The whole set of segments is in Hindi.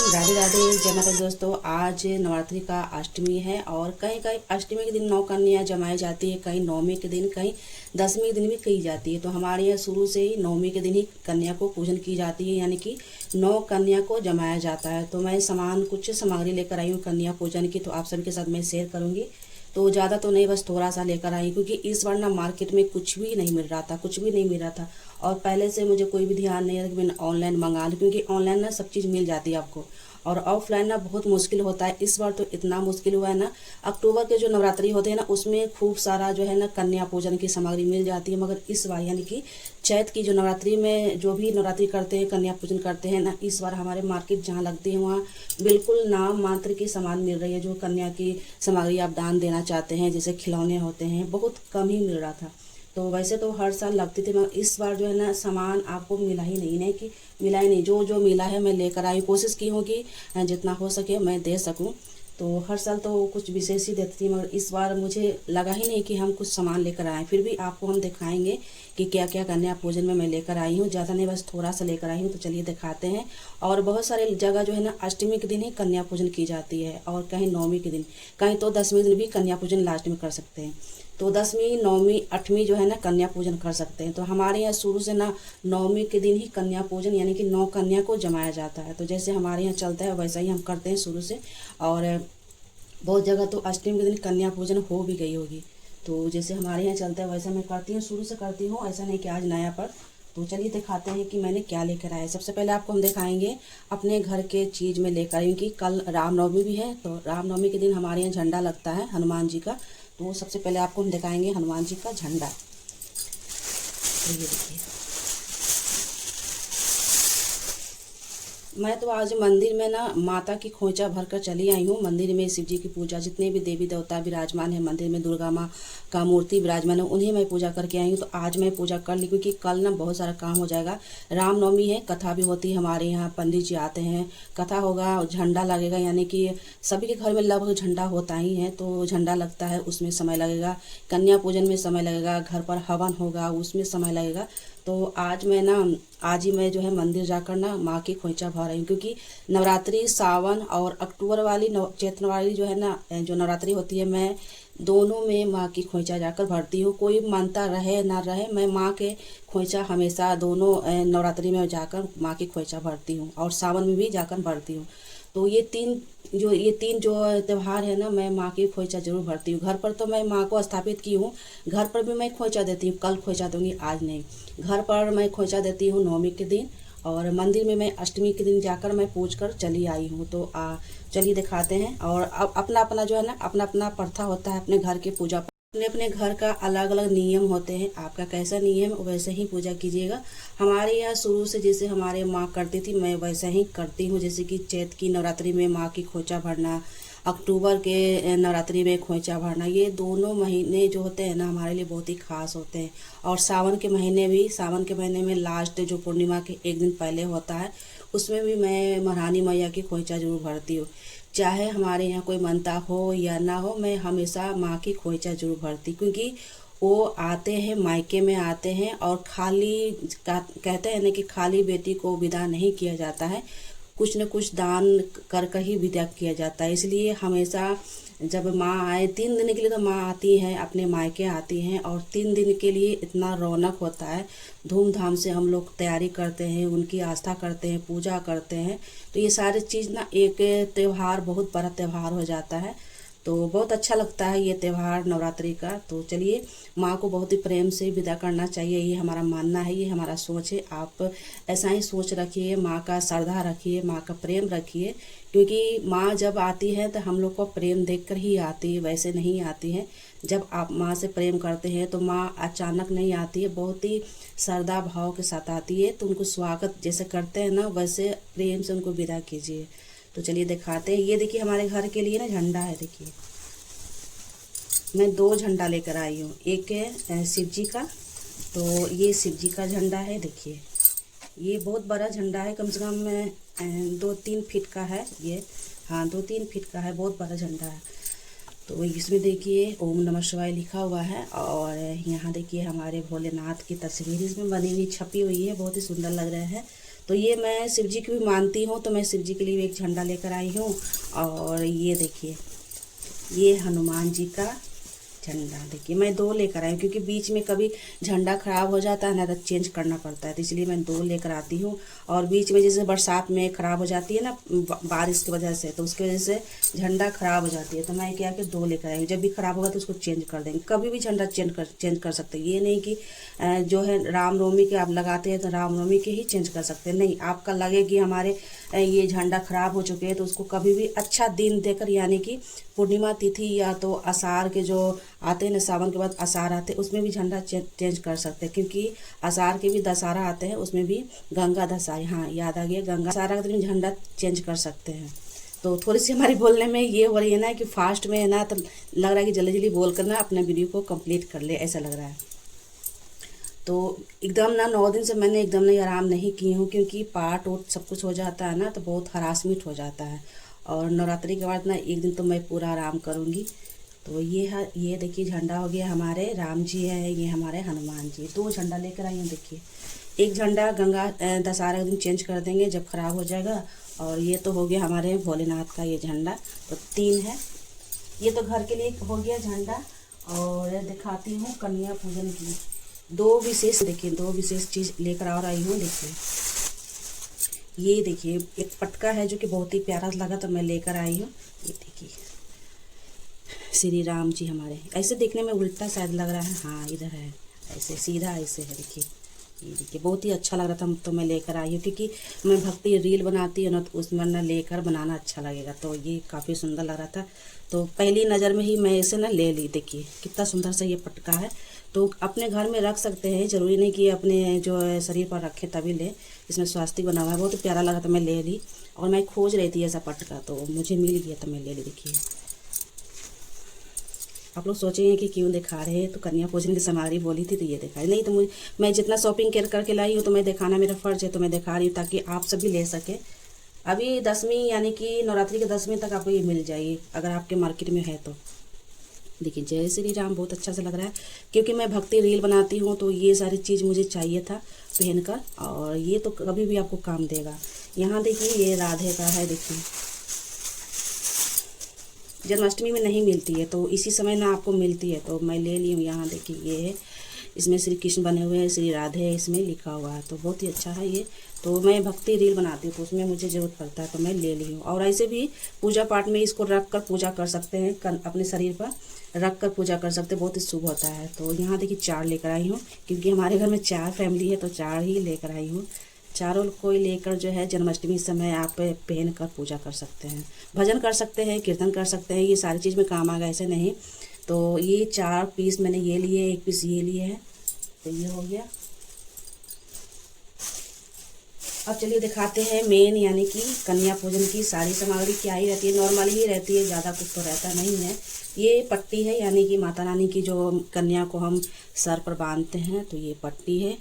राधे राधे, जय माता दी दोस्तों। आज नवरात्रि का अष्टमी है और कहीं कहीं अष्टमी के दिन नौ कन्या जमाई जाती है, कहीं नौमी के दिन, कहीं दसवीं के दिन भी की जाती है। तो हमारे यहाँ शुरू से ही नौमी के दिन ही कन्या को पूजन की जाती है, यानी कि नौ कन्या को जमाया जाता है। तो मैं कुछ सामग्री लेकर आई हूँ कन्या पूजन की, तो आप सभी के साथ मैं शेयर करूँगी। तो ज़्यादा तो नहीं, बस थोड़ा सा लेकर आई, क्योंकि इस बार ना मार्केट में कुछ भी नहीं मिल रहा था, कुछ भी नहीं मिल रहा था। और पहले से मुझे कोई भी ध्यान नहीं है कि मैंने ऑनलाइन मंगा लूँ, क्योंकि ऑनलाइन ना सब चीज़ मिल जाती है आपको, और ऑफलाइन ना बहुत मुश्किल होता है। इस बार तो इतना मुश्किल हुआ है ना। अक्टूबर के जो नवरात्रि होते हैं ना, उसमें खूब सारा जो है ना कन्या पूजन की सामग्री मिल जाती है, मगर इस बार यानी कि चैत की जो नवरात्रि में जो भी नवरात्रि करते हैं, कन्या पूजन करते हैं ना, इस बार हमारे मार्केट जहाँ लगती है वहाँ बिल्कुल नाम मात्र की सामान मिल रही है। जो कन्या की सामग्री आप दान देना चाहते हैं, जैसे खिलौने होते हैं, बहुत कम ही मिल रहा था। तो वैसे तो हर साल लगती थी, मगर इस बार जो है ना सामान आपको मिला ही नहीं, नहीं कि मिला ही नहीं। जो जो मिला है मैं लेकर आई, कोशिश की हूँ कि जितना हो सके मैं दे सकूँ। तो हर साल तो कुछ विशेष ही देती थी, मगर इस बार मुझे लगा ही नहीं कि हम कुछ सामान लेकर आए। फिर भी आपको हम दिखाएंगे कि क्या क्या कन्या पूजन में मैं लेकर आई हूँ। ज़्यादा नहीं, बस थोड़ा सा लेकर आई हूँ, तो चलिए दिखाते हैं। और बहुत सारे जगह जो है ना अष्टमी के दिन ही कन्या पूजन की जाती है, और कहीं नौमी के दिन, कहीं तो दसवीं दिन भी कन्या पूजन लास्ट में कर सकते हैं। तो दसवीं, नौवीं, आठवीं जो है ना कन्या पूजन कर सकते हैं। तो हमारे यहाँ शुरू से ना नौवीं के दिन ही कन्या पूजन, यानी कि नौ कन्या को जमाया जाता है। तो जैसे हमारे यहाँ चलता है वैसा ही हम करते हैं शुरू से। और बहुत जगह तो अष्टमी के दिन कन्या पूजन हो भी गई होगी। तो जैसे हमारे यहाँ चलता है वैसा मैं करती हूँ, शुरू से करती हूँ, ऐसा नहीं कि आज नया पर। तो चलिए दिखाते हैं कि मैंने क्या लेकर आया। सबसे पहले आपको हम दिखाएंगे अपने घर के चीज़ में लेकर आई, क्योंकि कल रामनवमी भी है। तो रामनवमी के दिन हमारे यहाँ झंडा लगता है हनुमान जी का। तो सबसे पहले आपको हम दिखाएंगे हनुमान जी का झंडा। तो ये देखिए, मैं तो आज मंदिर में ना माता की खोंचा भरकर चली आई हूँ। मंदिर में शिव जी की पूजा, जितने भी देवी देवता विराजमान है मंदिर में, दुर्गा माँ का मूर्ति विराजमान है, उन्हें मैं पूजा करके आई हूँ। तो आज मैं पूजा कर ली, क्योंकि कल ना बहुत सारा काम हो जाएगा। रामनवमी है, कथा भी होती है हमारे यहाँ, पंडित जी आते हैं, कथा होगा, झंडा लगेगा, यानी कि सभी के घर में लगभग झंडा होता ही है। तो झंडा लगता है, उसमें समय लगेगा। कन्या पूजन में समय लगेगा, घर पर हवन होगा, उसमें समय लगेगा। तो आज ही मैं जो है मंदिर जाकर ना माँ की खोंचा भर रही हूँ, क्योंकि नवरात्रि सावन और अक्टूबर वाली चैत्र वाली जो है ना, जो नवरात्रि होती है, मैं दोनों में माँ की खोंचा जाकर भरती हूँ। कोई मानता रहे ना रहे, मैं माँ के खोंचा हमेशा दोनों नवरात्रि में जाकर माँ की खोंचा भरती हूँ, और सावन में भी जाकर भरती हूँ। तो ये तीन जो त्यौहार है ना, मैं माँ की खोंचा जरूर भरती हूँ। घर पर तो मैं माँ को स्थापित की हूँ, घर पर भी मैं खोंचा देती हूँ। कल खोंचा दूंगी, आज नहीं। घर पर मैं खोंचा देती हूँ नौमी के दिन, और मंदिर में मैं अष्टमी के दिन जाकर मैं पूज कर चली आई हूँ। तो चलिए दिखाते हैं। और अब अपना अपना जो है ना, अपना अपना प्रथा होता है अपने घर के पूजा, अपने अपने घर का अलग अलग नियम होते हैं। आपका कैसा नियम वैसे ही पूजा कीजिएगा। हमारे यहाँ शुरू से जैसे हमारे माँ करती थी, मैं वैसा ही करती हूँ। जैसे कि चैत की नवरात्रि में माँ की खोंचा भरना, अक्टूबर के नवरात्रि में खोंचा भरना, ये दोनों महीने जो होते हैं ना हमारे लिए बहुत ही खास होते हैं। और सावन के महीने भी, सावन के महीने में लास्ट जो पूर्णिमा के एक दिन पहले होता है, उसमें भी मैं महारानी मैया की खोंचा जरूर भरती हूँ। चाहे हमारे यहाँ कोई मनता हो या ना हो, मैं हमेशा माँ की खोंचा जरूर भरती, क्योंकि वो आते हैं, मायके में आते हैं, और कहते हैं ना कि खाली बेटी को विदा नहीं किया जाता है, कुछ न कुछ दान कर कर ही विदा किया जाता है। इसलिए हमेशा जब माँ आए 3 दिन के लिए, तो माँ आती हैं, अपने मायके आती हैं, और 3 दिन के लिए इतना रौनक होता है, धूमधाम से हम लोग तैयारी करते हैं, उनकी आस्था करते हैं, पूजा करते हैं। तो ये सारी चीज़ ना एक त्यौहार, बहुत बड़ा त्यौहार हो जाता है। तो बहुत अच्छा लगता है ये त्यौहार नवरात्रि का। तो चलिए, माँ को बहुत ही प्रेम से विदा करना चाहिए, ये हमारा मानना है, ये हमारा सोच है। आप ऐसा ही सोच रखिए, माँ का श्रद्धा रखिए, माँ का प्रेम रखिए, क्योंकि माँ जब आती है तो हम लोग को प्रेम देखकर ही आती है, वैसे नहीं आती है। जब आप माँ से प्रेम करते हैं तो माँ अचानक नहीं आती है, बहुत ही श्रद्धा भाव के साथ आती है। तो उनको स्वागत जैसे करते हैं ना, वैसे प्रेम से उनको विदा कीजिए। तो चलिए दिखाते हैं। ये देखिए, हमारे घर के लिए ना झंडा है। देखिए, मैं 2 झंडा लेकर आई हूँ। एक है शिव जी का, तो ये शिव जी का झंडा है। देखिए, ये बहुत बड़ा झंडा है, कम से कम 2-3 फीट का है ये। हाँ, 2-3 फीट का है, बहुत बड़ा झंडा है। तो इसमें देखिए ओम नमः शिवाय लिखा हुआ है, और यहाँ देखिए हमारे भोलेनाथ की तस्वीर इसमें बनी हुई, छपी हुई है, बहुत ही सुंदर लग रहा है। तो ये मैं शिव जी की भी मानती हूँ, तो मैं शिव जी के लिए एक झंडा लेकर आई हूँ। और ये देखिए, ये हनुमान जी का झंडा देखिए मैं 2 लेकर आई हूँ, क्योंकि बीच में कभी झंडा खराब हो जाता है ना, तो चेंज करना पड़ता है, तो इसलिए मैं 2 लेकर आती हूँ। और बीच में जैसे बरसात में खराब हो जाती है ना, बारिश की वजह से, तो उसकी वजह से झंडा खराब हो जाती है, तो मैं क्या कि 2 लेकर आई हूँ। जब भी खराब होगा तो उसको चेंज कर देंगे, कभी भी झंडा चेंज कर सकते हैं। ये नहीं कि जो है रामनवमी के आप लगाते हैं तो रामनवमी के ही चेंज कर सकते हैं, नहीं, आपका लगे कि हमारे ये झंडा खराब हो चुके हैं, तो उसको कभी भी अच्छा दिन देकर, यानी कि पूर्णिमा तिथि या तो आषाढ़ के जो आते हैं ना, सावन के बाद आषाढ़ आते हैं, उसमें भी झंडा चेंज कर सकते हैं, क्योंकि आषाढ़ के भी दशहरा आते हैं, उसमें भी गंगा दशहरा, हाँ याद आ गया, गंगा दशहरा के दिन झंडा चेंज कर सकते हैं। तो थोड़ी सी हमारी बोलने में ये हो रही है ना कि फास्ट में है ना, तो लग रहा है कि जल्दी जल्दी बोल कर ना अपने वीडियो को कंप्लीट कर ले, ऐसा लग रहा है। तो एकदम ना 9 दिन से मैंने एकदम नहीं आराम नहीं की हूँ, क्योंकि पाठ और सब कुछ हो जाता है ना, तो बहुत हरासमेंट हो जाता है। और नवरात्रि के बाद ना एक दिन तो मैं पूरा आराम करूँगी। तो ये है, ये देखिए झंडा हो गया, हमारे राम जी है, ये हमारे हनुमान जी, 2 झंडा लेकर आई हूँ। देखिए एक झंडा गंगा दशहरा के दिन चेंज कर देंगे जब खराब हो जाएगा। और ये तो हो गया हमारे भोलेनाथ का ये झंडा, तो 3 है। ये तो घर के लिए हो गया झंडा। और दिखाती हूँ कन्या पूजन की 2 विशेष, देखिए 2 विशेष चीज़ लेकर आ रही हूँ। देखिए ये देखिए एक पटका है जो कि बहुत ही प्यारा लगा, तो मैं लेकर आई हूँ। ये देखिए श्री राम जी हमारे, ऐसे देखने में उल्टा शायद लग रहा है, हाँ इधर है, ऐसे सीधा ऐसे है। देखिए ये देखिए बहुत ही अच्छा लग रहा था, तो मैं लेकर आई हूँ, क्योंकि मैं भक्ति रील बनाती हूँ ना, तो उसमें ना लेकर बनाना अच्छा लगेगा, तो ये काफ़ी सुंदर लग रहा था। तो पहली नज़र में ही मैं इसे ना ले ली। देखिए कितना सुंदर सा ये पटका है, तो अपने घर में रख सकते हैं, ज़रूरी नहीं कि अपने जो है शरीर पर रखे तभी ले। इसमें स्वास्तिक बना हुआ है, बहुत प्यारा लगा था, मैं ले ली। और मैं खोज रही थी ऐसा पटका, तो मुझे मिल गया, तो मैं ले ली। देखिए आप लोग सोचेंगे कि क्यों दिखा रहे हैं, तो कन्या पूजन की सामग्री बोली थी तो ये दिखाई नहीं, तो मैं जितना शॉपिंग करके लाई हूँ तो मैं दिखाना मेरा फ़र्ज़ है, तो मैं दिखा रही हूँ ताकि आप सभी ले सके। अभी 10वीं यानी कि नवरात्रि के 10वीं तक आपको ये मिल जाएगी, अगर आपके मार्केट में है तो। देखिए जय श्री राम, बहुत अच्छा से लग रहा है, क्योंकि मैं भक्ति रील बनाती हूँ, तो ये सारी चीज़ मुझे चाहिए था पहनकर, और ये तो कभी भी आपको काम देगा। यहाँ देखिए ये राधे का है, देखिए जन्माष्टमी में नहीं मिलती है, तो इसी समय ना आपको मिलती है, तो मैं ले ली हूँ। यहाँ देखिए ये है, इसमें श्री कृष्ण बने हुए हैं, श्री राधे है इसमें लिखा हुआ है, तो बहुत ही अच्छा है ये। तो मैं भक्ति रील बनाती हूँ, तो उसमें मुझे ज़रूरत पड़ता है, तो मैं ले ली हूँ। और ऐसे भी पूजा पाठ में इसको रख कर पूजा कर सकते हैं, अपने शरीर पर रख कर पूजा कर सकते हैं, बहुत ही शुभ होता है। तो यहाँ देखिए 4 लेकर आई हूँ, क्योंकि हमारे घर में 4 फैमिली है, तो 4 ही लेकर आई हूँ। चारों को लेकर जो है जन्माष्टमी समय आप पहन कर पूजा कर सकते हैं, भजन कर सकते हैं, कीर्तन कर सकते हैं, ये सारी चीज़ में काम आएगा, ऐसे नहीं। तो ये 4 पीस मैंने ये लिए, 1 पीस ये लिए है, तो ये हो गया। अब चलिए दिखाते हैं मेन, यानी कि कन्या पूजन की सारी सामग्री क्या ही रहती है, नॉर्मल ही रहती है, ज़्यादा कुछ तो रहता नहीं है। ये पट्टी है, यानी कि माता रानी की जो कन्या को हम सर पर बांधते हैं, तो ये पट्टी है।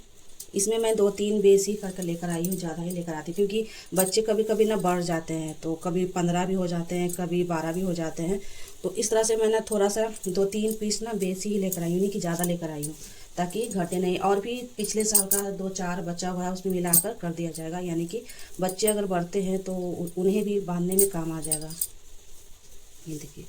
इसमें मैं 2-3 बेसी करके लेकर आई हूँ, ज़्यादा ही लेकर आती, क्योंकि बच्चे कभी कभी ना बढ़ जाते हैं, तो कभी 15 भी हो जाते हैं, कभी 12 भी हो जाते हैं। तो इस तरह से मैं ना थोड़ा सा 2-3 पीस ना बेसी ही लेकर आई हूँ, नहीं कि ज़्यादा लेकर आई हूँ, ताकि घटे नहीं। और भी पिछले साल का 2-4 बचा हुआ है, उसमें मिलाकर कर दिया जाएगा, यानी कि बच्चे अगर बढ़ते हैं तो उन्हें भी बांधने में काम आ जाएगा। ये देखिए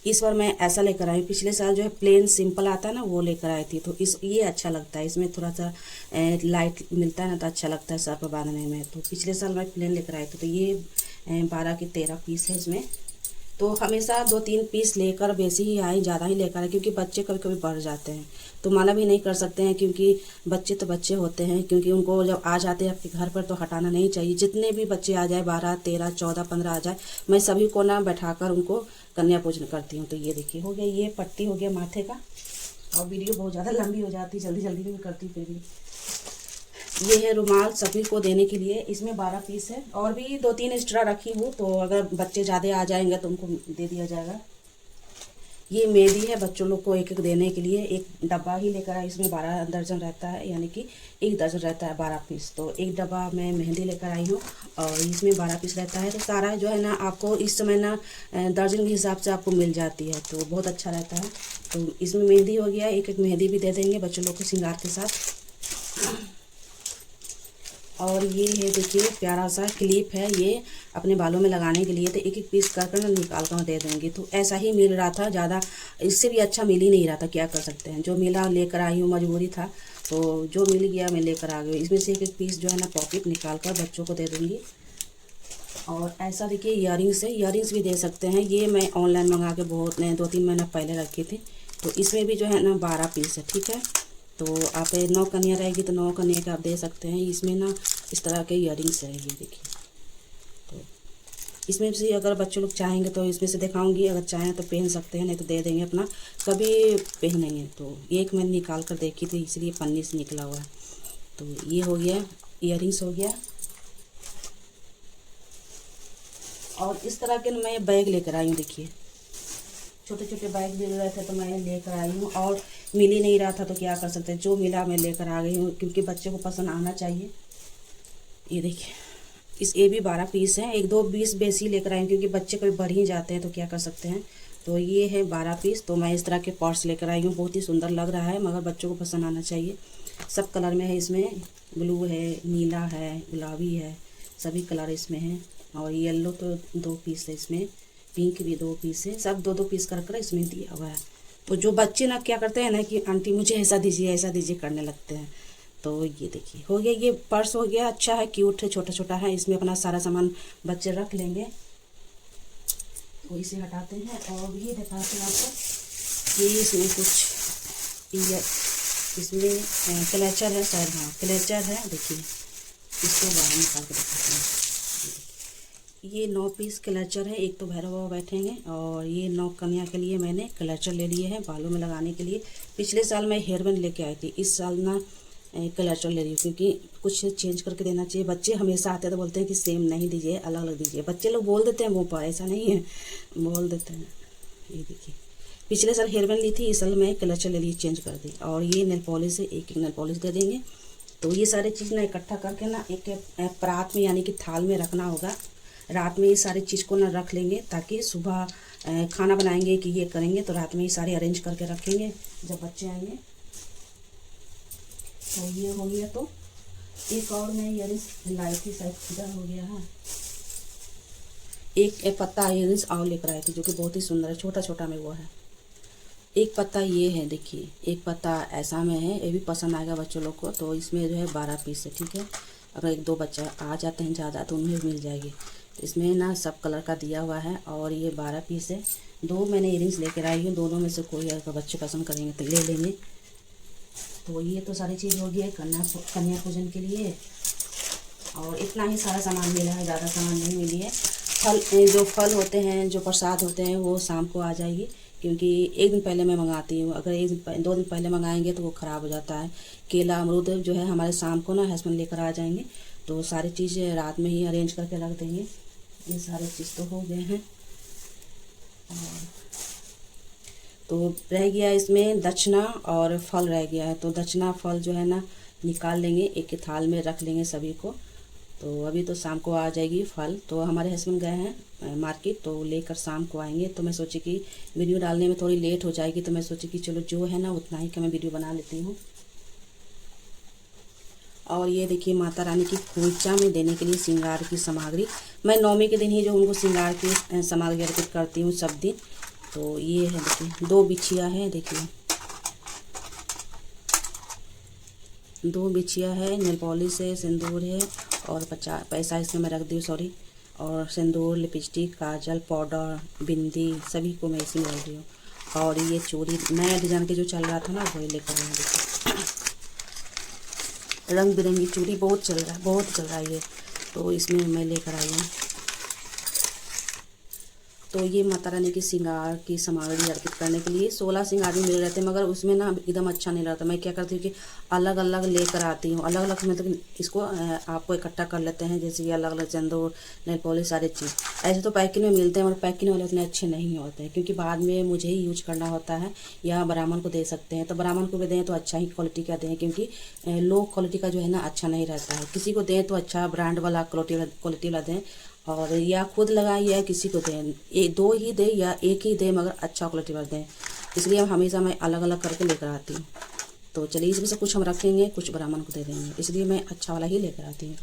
इस बार मैं ऐसा लेकर आई, पिछले साल जो है प्लेन सिंपल आता है ना, वो लेकर आई थी, तो ये अच्छा लगता है, इसमें थोड़ा सा लाइट मिलता है ना, तो अच्छा लगता है सर पर बांधने में। तो पिछले साल मैं प्लेन लेकर आई थी, तो ये 12 के 13 पीस है इसमें। तो हमेशा 2-3 पीस लेकर बेसी ही आए, ज़्यादा ही लेकर आए, क्योंकि बच्चे कभी कभी बढ़ जाते हैं, तो मना भी नहीं कर सकते हैं, क्योंकि बच्चे तो बच्चे होते हैं, क्योंकि उनको जब आ जाते हैं आपके घर पर तो हटाना नहीं चाहिए। जितने भी बच्चे आ जाए, 12, 13, 14, 15 आ जाए, मैं सभी को ना बैठाकर उनको कन्या पूजन करती हूँ। तो ये देखिए हो गया, ये पट्टी हो गया माथे का। और वीडियो बहुत ज़्यादा लंबी हो जाती है, जल्दी जल्दी भी करती हूँ, फिर भी ये है रुमाल सभी को देने के लिए, इसमें 12 पीस है, और भी 2-3 एक्स्ट्रा रखी हूँ, तो अगर बच्चे ज़्यादा आ जाएंगे तो उनको दे दिया जाएगा। ये मेहंदी है, बच्चों लोग को 1-1 देने के लिए, एक डब्बा ही लेकर आए, इसमें 12 दर्जन रहता है, यानी कि 1 दर्जन रहता है 12 पीस, तो 1 डब्बा मैं मेहंदी लेकर आई हूँ, और इसमें 12 पीस रहता है। तो सारा जो है ना आपको इस समय ना दर्जन के हिसाब से आपको मिल जाती है, तो बहुत अच्छा रहता है। तो इसमें मेहंदी हो गया, 1-1 मेहंदी भी दे देंगे बच्चों लोग को श्रृंगार के साथ। और ये है देखिए प्यारा सा क्लिप है, ये अपने बालों में लगाने के लिए। तो एक एक पीस कर कर निकाल कर दे देंगे। तो ऐसा ही मिल रहा था, ज़्यादा इससे भी अच्छा मिल ही नहीं रहा था, क्या कर सकते हैं। जो मिला लेकर आई हूँ, मजबूरी था तो जो मिल गया मैं लेकर आ गई। इसमें से एक एक पीस जो है ना पॉकेट निकाल कर बच्चों को दे दूँगी। और ऐसा देखिए इयरिंग्स है, इयरिंग्स भी दे सकते हैं। ये मैं ऑनलाइन मंगा के बहुत 2-3 महीना पहले रखी थी। तो इसमें भी जो है ना 12 पीस है, ठीक है। तो आप 9 कनियाँ रहेगी तो 9 कनियाँ का आप दे सकते हैं। इसमें ना इस तरह के इयरिंग्स है, ये देखिए। तो इसमें से अगर बच्चे लोग चाहेंगे तो इसमें से दिखाऊंगी, अगर चाहें तो पहन सकते हैं, नहीं तो दे देंगे अपना, कभी पहनेंगे। तो एक मैंने निकाल कर देखी थी, इसलिए पन्नी से निकला हुआ है। तो ये हो गया, इयरिंग्स हो गया। और इस तरह के मैं बैग लेकर आई हूँ, देखिए छोटे छोटे बैग मिल रहे थे तो मैं लेकर आई हूँ। और मिल ही नहीं रहा था तो क्या कर सकते हैं, जो मिला मैं लेकर आ गई हूँ, क्योंकि बच्चे को पसंद आना चाहिए। ये देखिए, ये भी 12 पीस हैं। 1-2 पीस बेसी लेकर आई हूँ, क्योंकि बच्चे कभी बढ़ ही जाते हैं तो क्या कर सकते हैं। तो ये है 12 पीस। तो मैं इस तरह के पर्स लेकर आई हूँ, बहुत ही सुंदर लग रहा है, मगर बच्चों को पसंद आना चाहिए। सब कलर में है, इसमें ब्लू है, नीला है, गुलाबी है, सभी कलर इसमें हैं। और येलो तो 2 पीस है इसमें, पिंक भी 2 पीस है, सब 2-2 पीस कर इसमें दिया हुआ है। तो जो बच्चे ना क्या करते हैं ना कि आंटी मुझे ऐसा दीजिए करने लगते हैं। तो ये देखिए हो गया, ये पर्स हो गया, अच्छा है, क्यूट है, छोटा छोटा है। इसमें अपना सारा सामान बच्चे रख लेंगे। तो इसे हटाते हैं और ये दिखाते हैं आपको। ये इसमें कुछ ये इसमें क्लचर है शायद, हाँ क्लचर है, देखिए इसको बाहर निकाल के दिखाते हैं। ये 9 पीस क्लचर है। एक तो भैरव बाबा बैठेंगे, और ये 9 कन्या के लिए मैंने क्लचर ले लिए हैं बालों में लगाने के लिए। पिछले साल मैं हेयर बैंड लेके आई थी, इस साल ना क्लचर ले रही हूँ, क्योंकि कुछ चेंज करके देना चाहिए। बच्चे हमेशा आते हैं तो बोलते हैं कि सेम नहीं दीजिए, अलग अलग दीजिए। बच्चे लोग बोल देते हैं मुँह पर, ऐसा नहीं है, बोल देते हैं। ये देखिए, पिछले साल हेयर बैंड ली थी, इस साल मैं क्लचर ले ली, चेंज कर दी। और ये नेल पॉलिश है, एक नेल पॉलिश दे देंगे। तो ये सारी चीज़ ना इकट्ठा करके ना एक परात में यानी कि थाल में रखना होगा। रात में ये सारी चीज़ को ना रख लेंगे, ताकि सुबह खाना बनाएंगे कि ये करेंगे तो रात में ये सारे अरेंज करके रखेंगे जब बच्चे आएंगे। तो ये हो गया। तो एक और मैं इयरिंग्स लाई थी, शायद इधर हो गया है। एक पत्ता इयरिंग्स और लेकर आई थी, जो कि बहुत ही सुंदर है, छोटा छोटा में वो है। एक पत्ता ये है, देखिए एक पत्ता ऐसा में है, ये भी पसंद आएगा बच्चों लोग को। तो इसमें जो है 12 पीस है, ठीक है। अगर 1-2 बच्चा आ जाते हैं ज़्यादा तो उन्हें मिल जाएगी। तो इसमें ना सब कलर का दिया हुआ है। और ये 12 पीस है। 2 मैंने इयरिंग्स लेकर आई हूँ, दोनों में से कोई अगर बच्चे पसंद करेंगे तो ले लेंगे। तो ये तो सारी चीज़ हो गई है कन्या पूजन के लिए। और इतना ही सारा सामान मिला है, ज़्यादा सामान नहीं मिली है। जो फल होते हैं, जो प्रसाद होते हैं, वो शाम को आ जाएगी, क्योंकि एक दिन पहले मैं मंगाती हूँ। अगर 2 दिन पहले मंगाएंगे तो वो ख़राब हो जाता है। केला अमरूद जो है हमारे शाम को ना हस्बैंड लेकर आ जाएंगे, तो सारी चीज़ें रात में ही अरेंज करके रख देंगे। ये सारे चीज़ तो हो गए हैं। और तो रह गया इसमें दक्षिणा और फल रह गया है। तो दक्षिणा फल जो है ना निकाल लेंगे, एक थाल में रख लेंगे सभी को। तो अभी तो शाम को आ जाएगी फल। तो हमारे हस्बैंड गए हैं मार्केट, तो लेकर शाम को आएंगे। तो मैं सोची कि वीडियो डालने में थोड़ी लेट हो जाएगी, तो मैं सोची कि चलो जो है ना उतना ही का मैं वीडियो बना लेती हूँ। और ये देखिए माता रानी की खोइचा में देने के लिए श्रृंगार की सामग्री, मैं नवमी के दिन ही जो उनको श्रृंगार की सामग्री अर्पित करती हूँ सब दिन। तो ये है देखिए 2 बिछिया है, देखिए 2 बिछिया है, नेल पॉलिश है, सिंदूर है, और 50 पैसा इसमें मैं रख दी, सॉरी। और सिंदूर, लिपस्टिक, काजल, पाउडर, बिंदी, सभी को मैं इसमें रख दी हूँ। और ये चूड़ी नया डिजाइन के जो चल रहा था ना, वही लेकर आई हूँ। देखिए रंग बिरंगी चूड़ी बहुत चल रहा है ये, तो इसमें मैं लेकर आई हूँ। तो ये माता रानी की श्रृंगार की सामग्री अर्पित करने के लिए 16 श्रृंगार भी मिल रहे थे, मगर उसमें ना एकदम अच्छा नहीं लगता। मैं क्या करती हूँ कि अलग अलग लेकर आती हूँ, अलग अलग मतलब इसको आपको इकट्ठा कर लेते हैं, जैसे कि अलग अलग सिंदूर, नेल पॉलिश, सारी चीज़। ऐसे तो पैकिंग में मिलते हैं, और पैकिंग वाले उतने अच्छे नहीं होते हैं, क्योंकि बाद में मुझे ही यूज करना होता है, या ब्राह्मण को दे सकते हैं। तो ब्राह्मण को भी दें तो अच्छा ही क्वालिटी का दें, क्योंकि लो क्वालिटी का जो है ना अच्छा नहीं रहता है। किसी को दें तो अच्छा ब्रांड वाला क्वालिटी वाला दें, और या खुद लगाएं या किसी को दें, 2 ही दें या एक ही दें, मगर अच्छा क्वालिटी वाला दें। इसलिए हमेशा मैं अलग अलग करके लेकर आती हूँ। तो चलिए इसमें से कुछ हम रखेंगे, कुछ ब्राह्मण को दे देंगे, इसलिए मैं अच्छा वाला ही लेकर आती हूँ।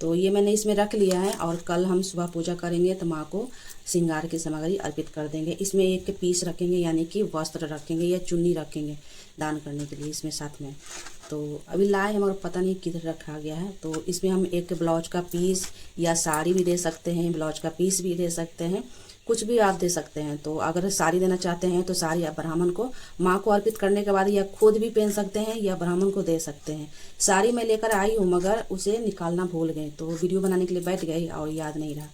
तो ये मैंने इसमें रख लिया है और कल हम सुबह पूजा करेंगे तो माँ को श्रृंगार की सामग्री अर्पित कर देंगे। इसमें एक पीस रखेंगे, यानी कि वस्त्र रखेंगे या चुन्नी रखेंगे दान करने के लिए इसमें साथ में। तो अभी लाए हम और पता नहीं किधर रखा गया है। तो इसमें हम एक ब्लाउज का पीस या साड़ी भी दे सकते हैं, ब्लाउज का पीस भी दे सकते हैं, कुछ भी आप दे सकते हैं। तो अगर साड़ी देना चाहते हैं तो साड़ी आप ब्राह्मण को माँ को अर्पित करने के बाद या खुद भी पहन सकते हैं या ब्राह्मण को दे सकते हैं। साड़ी मैं लेकर आई हूँ मगर उसे निकालना भूल गई, तो वीडियो बनाने के लिए बैठ गई और याद नहीं रहा।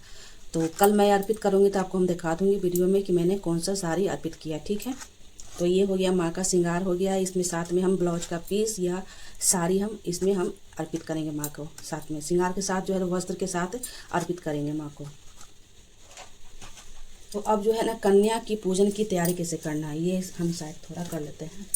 तो कल मैं अर्पित करूँगी तो आपको हम दिखा दूँगी वीडियो में कि मैंने कौन सा साड़ी अर्पित किया, ठीक है। तो ये हो गया माँ का श्रृंगार हो गया। इसमें साथ में हम ब्लाउज का पीस या साड़ी हम इसमें हम अर्पित करेंगे माँ को, साथ में श्रृंगार के साथ जो है वस्त्र के साथ अर्पित करेंगे माँ को। तो अब जो है ना कन्या की पूजन की तैयारी कैसे करना है ये हम शायद थोड़ा कर लेते हैं।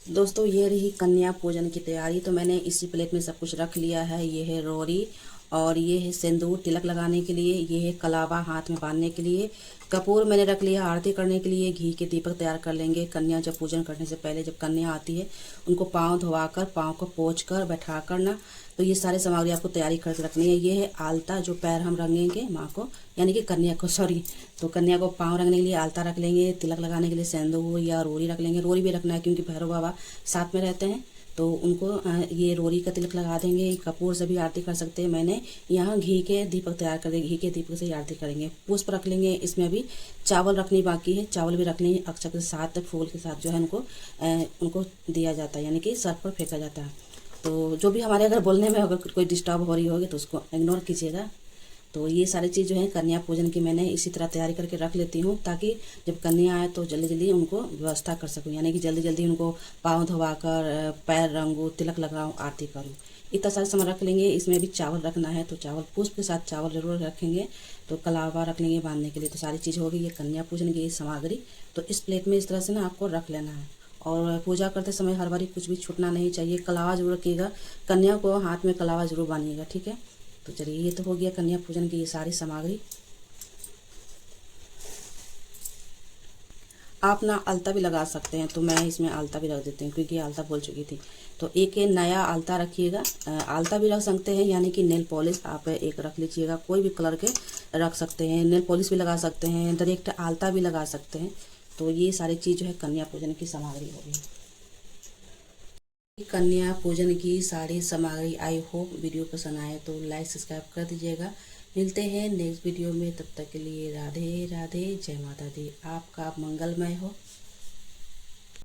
दोस्तों ये रही कन्या पूजन की तैयारी। तो मैंने इसी प्लेट में सब कुछ रख लिया है। ये है रोरी और ये है सिंदूर तिलक लगाने के लिए, ये है कलावा हाथ में बांधने के लिए, कपूर मैंने रख लिया आरती करने के लिए, घी के दीपक तैयार कर लेंगे। कन्या जब पूजन करने से पहले जब कन्या आती है उनको पाँव धोवाकर पाँव को पोंछ कर बैठा करना। तो ये सारी सामग्री आपको तैयारी करके रखनी है। ये है आलता जो पैर हम रंगेंगे माँ को, यानी कि कन्या को, सॉरी, तो कन्या को पाँव रंगने के लिए आलता रख लेंगे, तिलक लगाने के लिए सिंदूर या रोरी रख लेंगे। रोरी भी रखना है क्योंकि भैरव बाबा साथ में रहते हैं, तो उनको ये रोरी का तिलक लगा देंगे। कपूर से भी आरती कर सकते हैं। मैंने यहाँ घी के दीपक तैयार कर देंगे, घी के दीपक से आरती करेंगे। पुष्प रख लेंगे, इसमें अभी चावल रखनी बाकी है, चावल भी रख लेंगे। अक्षत के साथ फूल के साथ जो है उनको दिया जाता है, यानी कि सर पर फेंका जाता है। तो जो भी हमारे अगर बोलने में अगर कोई डिस्टर्ब हो रही होगी तो उसको इग्नोर कीजिएगा। तो ये सारी चीज़ जो है कन्या पूजन की मैंने इसी तरह तैयारी करके रख लेती हूँ, ताकि जब कन्या आए तो जल्दी जल्दी उनको व्यवस्था कर सकूँ, यानी कि जल्दी जल्दी उनको पाँव धोवाकर पैर रंगूँ, तिलक लगाऊँ, आरती करूँ। इतना सारा सामान रख लेंगे। इसमें भी चावल रखना है, तो चावल पुष्प के साथ चावल जरूर रखेंगे। तो कलावा रख लेंगे बांधने के लिए। तो सारी चीज़ होगी ये कन्या पूजन की सामग्री। तो इस प्लेट में इस तरह से ना आपको रख लेना है। और पूजा करते समय हर बारी कुछ भी छूटना नहीं चाहिए। कलावा जरूर रखिएगा, कन्या को हाथ में कलावा जरूर बांधिएगा, ठीक है। तो चलिए ये तो हो गया कन्या पूजन की ये सारी सामग्री। आप ना आलता भी लगा सकते हैं, तो मैं इसमें आलता भी रख देती हूँ क्योंकि आलता बोल चुकी थी। तो एक नया आलता रखिएगा। आलता भी रख सकते हैं, यानी कि नेल पॉलिश आप एक रख लीजिएगा, कोई भी कलर के रख सकते हैं। नेल पॉलिश भी लगा सकते हैं, डायरेक्ट आलता भी लगा सकते हैं। तो ये सारी चीज़ जो है कन्या पूजन की सामग्री होगी। कन्या पूजन की सारी सामग्री। आई होप वीडियो पसंद आए तो लाइक सब्सक्राइब कर दीजिएगा। मिलते हैं नेक्स्ट वीडियो में, तब तक के लिए राधे राधे, जय माता दी। आपका मंगलमय हो।